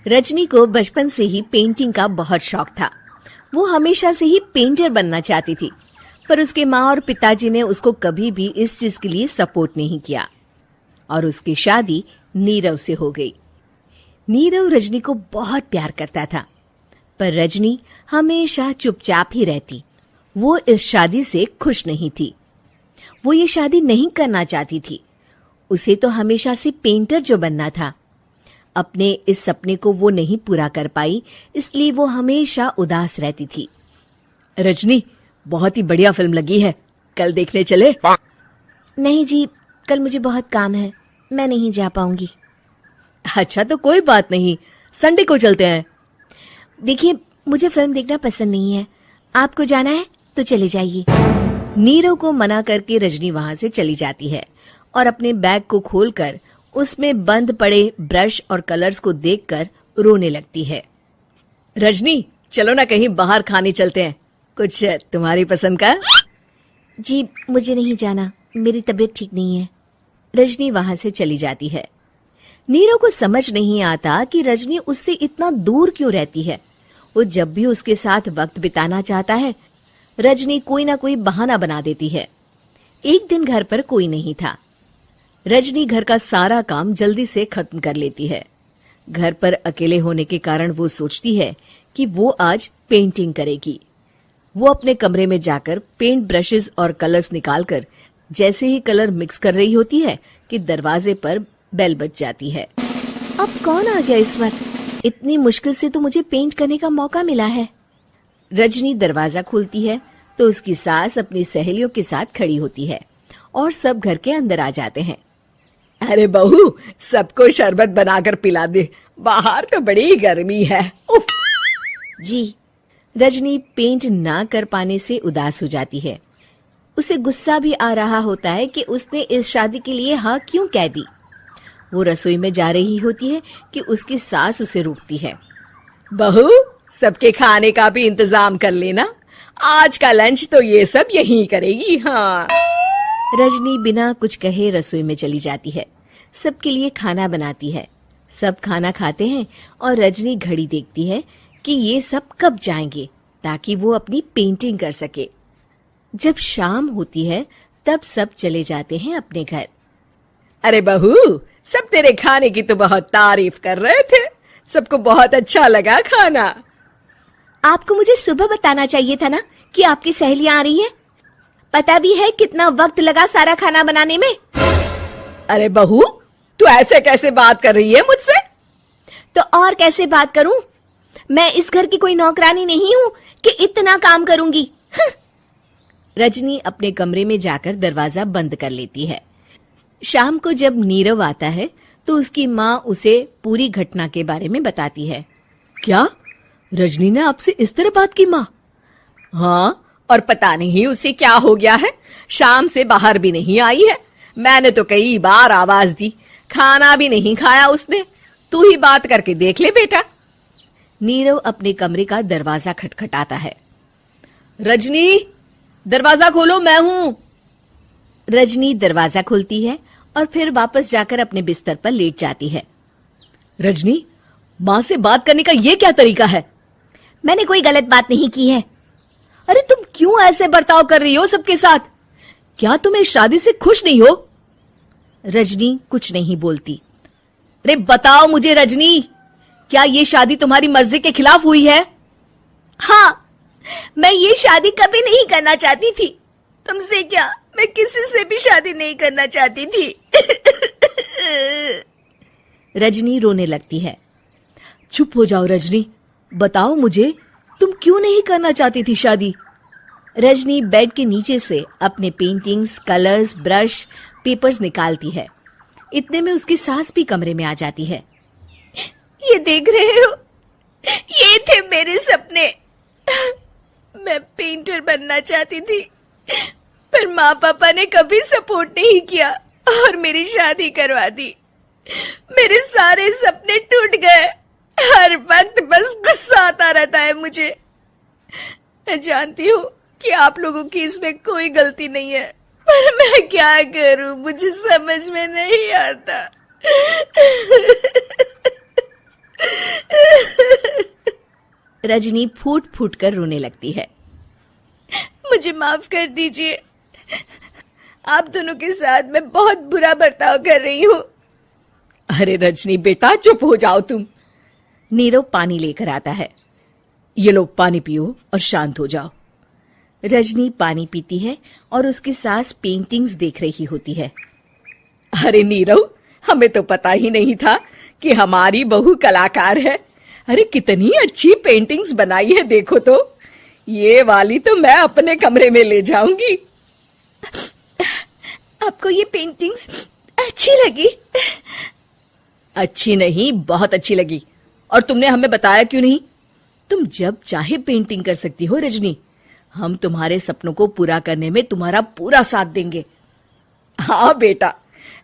रजनी को बचपन से ही पेंटिंग का बहुत शौक था। वो हमेशा से ही पेंटर बनना चाहती थी, पर उसके माँ और पिताजी ने उसको कभी भी इस चीज के लिए सपोर्ट नहीं किया और उसकी शादी नीरव से हो गई। नीरव रजनी को बहुत प्यार करता था, पर रजनी हमेशा चुपचाप ही रहती। वो इस शादी से खुश नहीं थी। वो ये शादी नहीं करना चाहती थी। उसे तो हमेशा से पेंटर जो बनना था। अपने इस सपने को वो नहीं पूरा कर पाई, इसलिए वो हमेशा उदास रहती थी। रजनी, बहुत ही बढ़िया फिल्म लगी है, कल देखने चले? नहीं जी, कल मुझे बहुत काम है, मैं नहीं जा पाऊंगी। अच्छा तो कोई बात नहीं, संडे को चलते हैं। देखिए, मुझे फिल्म देखना पसंद नहीं है। आपको जाना है तो चले जाइए। नीरव को मना करके रजनी वहां से चली जाती है और अपने बैग को खोलकर उसमें बंद पड़े ब्रश और कलर्स को देखकर रोने लगती है। रजनी, चलो ना कहीं बाहर खाने चलते हैं, कुछ तुम्हारी पसंद का। जी, मुझे नहीं जाना, मेरी तबीयत ठीक नहीं है। रजनी वहां से चली जाती है। नीरव को समझ नहीं आता कि रजनी उससे इतना दूर क्यों रहती है। वो जब भी उसके साथ वक्त बिताना चाहता है, रजनी कोई ना कोई बहाना बना देती है। एक दिन घर पर कोई नहीं था। रजनी घर का सारा काम जल्दी से खत्म कर लेती है। घर पर अकेले होने के कारण वो सोचती है कि वो आज पेंटिंग करेगी। वो अपने कमरे में जाकर पेंट ब्रशेस और कलर्स निकालकर जैसे ही कलर मिक्स कर रही होती है कि दरवाजे पर बेल बज जाती है। अब कौन आ गया इस वक्त? इतनी मुश्किल से तो मुझे पेंट करने का मौका मिला है। रजनी दरवाजा खोलती है तो उसकी सास अपनी सहेलियों के साथ खड़ी होती है और सब घर के अंदर आ जाते हैं। अरे बहू, सबको शरबत बनाकर पिला दे, बाहर तो बड़ी गर्मी है। उफ। जी। रजनी पेंट ना कर पाने से उदास हो जाती है। उसे गुस्सा भी आ रहा होता है कि उसने इस शादी के लिए हाँ क्यों कह दी। वो रसोई में जा रही होती है कि उसकी सास उसे रोकती है। बहू, सबके खाने का भी इंतजाम कर लेना, आज का लंच तो ये सब यहीं करेगी। हाँ। रजनी बिना कुछ कहे रसोई में चली जाती है। सबके लिए खाना बनाती है। सब खाना खाते हैं और रजनी घड़ी देखती है कि ये सब कब जाएंगे ताकि वो अपनी पेंटिंग कर सके। जब शाम होती है तब सब चले जाते हैं अपने घर। अरे बहू, सब तेरे खाने की तो बहुत तारीफ कर रहे थे, सबको बहुत अच्छा लगा खाना। आपको मुझे सुबह बताना चाहिए था ना कि आपकी सहेलियां आ रही हैं। पता भी है कितना वक्त लगा सारा खाना बनाने में। अरे बहू, तू ऐसे कैसे बात कर रही है मुझसे? तो और कैसे बात करूं? मैं इस घर की कोई नौकरानी नहीं हूं कि इतना काम करूंगी। रजनी अपने कमरे में जाकर दरवाजा बंद कर लेती है। शाम को जब नीरव आता है तो उसकी माँ उसे पूरी घटना के बारे में बताती है। क्या रजनी ने आपसे इस तरह बात की माँ? हाँ, और पता नहीं उसे क्या हो गया है, शाम से बाहर भी नहीं आई है। मैंने तो कई बार आवाज दी, खाना भी नहीं खाया उसने। तू ही बात करके देख ले बेटा। नीरव अपने कमरे का दरवाजा खटखटाता है। रजनी, दरवाजा खोलो, मैं हूं। रजनी दरवाजा खोलती है और फिर वापस जाकर अपने बिस्तर पर लेट जाती है। रजनी, माँ से बात करने का ये क्या तरीका है? मैंने कोई गलत बात नहीं की है। अरे तुम क्यों ऐसे बर्ताव कर रही हो सबके साथ? क्या तुम इस शादी से खुश नहीं हो? रजनी कुछ नहीं बोलती। अरे बताओ मुझे रजनी, क्या ये शादी तुम्हारी मर्जी के खिलाफ हुई है? हाँ, मैं ये शादी कभी नहीं करना चाहती थी। तुमसे क्या, मैं किसी से भी शादी नहीं करना चाहती थी। रजनी रोने लगती है। चुप हो जाओ रजनी, बताओ मुझे, तुम क्यों नहीं करना चाहती थी शादी? रजनी बेड के नीचे से अपने पेंटिंग्स, कलर्स, ब्रश, पेपर्स निकालती है। इतने में उसकी सास भी कमरे में आ जाती है। ये देख रहे हो, ये थे मेरे सपने। मैं पेंटर बनना चाहती थी, पर माँ पापा ने कभी सपोर्ट नहीं किया और मेरी शादी करवा दी। मेरे सारे सपने टूट गए। हर वक्त बस गुस्सा आता रहता है मुझे। मैं जानती हूँ कि आप लोगों की इसमें कोई गलती नहीं है, पर मैं क्या करूं, मुझे समझ में नहीं आता। रजनी फूट फूट कर रोने लगती है। मुझे माफ कर दीजिए, आप दोनों के साथ मैं बहुत बुरा बर्ताव कर रही हूँ। अरे रजनी बेटा, चुप हो जाओ तुम। नीरव पानी लेकर आता है। ये लो पानी पियो और शांत हो जाओ। रजनी पानी पीती है और उसकी सास पेंटिंग्स देख रही होती है। अरे नीरव, हमें तो पता ही नहीं था कि हमारी बहू कलाकार है। अरे कितनी अच्छी पेंटिंग्स बनाई है, देखो तो। ये वाली तो मैं अपने कमरे में ले जाऊंगी। आपको ये पेंटिंग्स अच्छी लगी? अच्छी नहीं, बहुत अच्छी लगी। और तुमने हमें बताया क्यों नहीं? तुम जब चाहे पेंटिंग कर सकती हो रजनी। हम तुम्हारे सपनों को पूरा करने में तुम्हारा पूरा साथ देंगे। हाँ बेटा,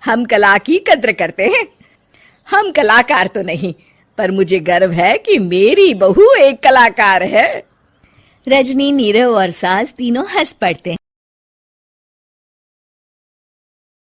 हम कला की कद्र करते हैं। हम कलाकार तो नहीं, पर मुझे गर्व है कि मेरी बहू एक कलाकार है। रजनी, नीरव और सास तीनों हंस पड़ते हैं।